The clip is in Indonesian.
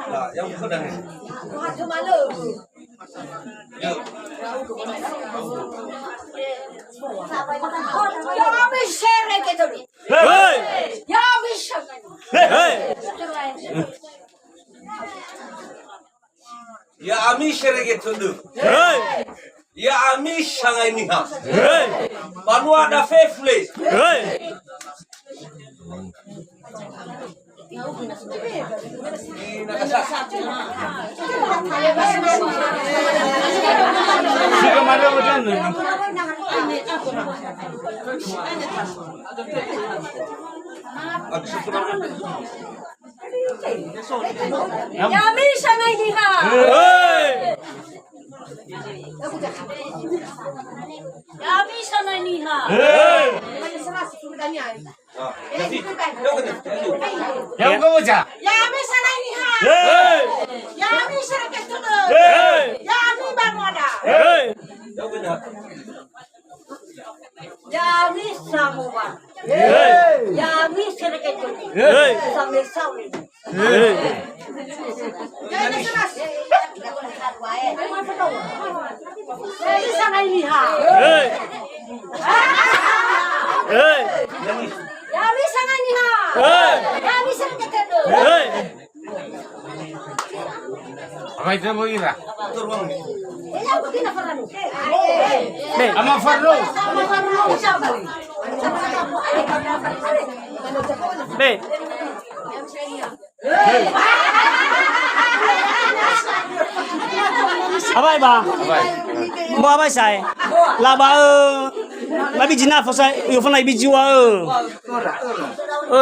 Lah, yang sedang ini. Ya ami sherege tundu. Ya ami shangai niha. Banua da faithless. Yami shangai niha. Yami shangai niha. Yang kau baca? Yami shangai niha. Yami shereket tunu. Yami banwada. Yami samuwa. Yami shereket tunu. Sampai sawi. Yami shangai niha. Yami shangai niha. Yami shereket tunu. Apa itu mau ira? Be, Ama Farro. Be. Abai ba? Mo abai sai. La ba la bi jina fa sai yo fa na bi jiwa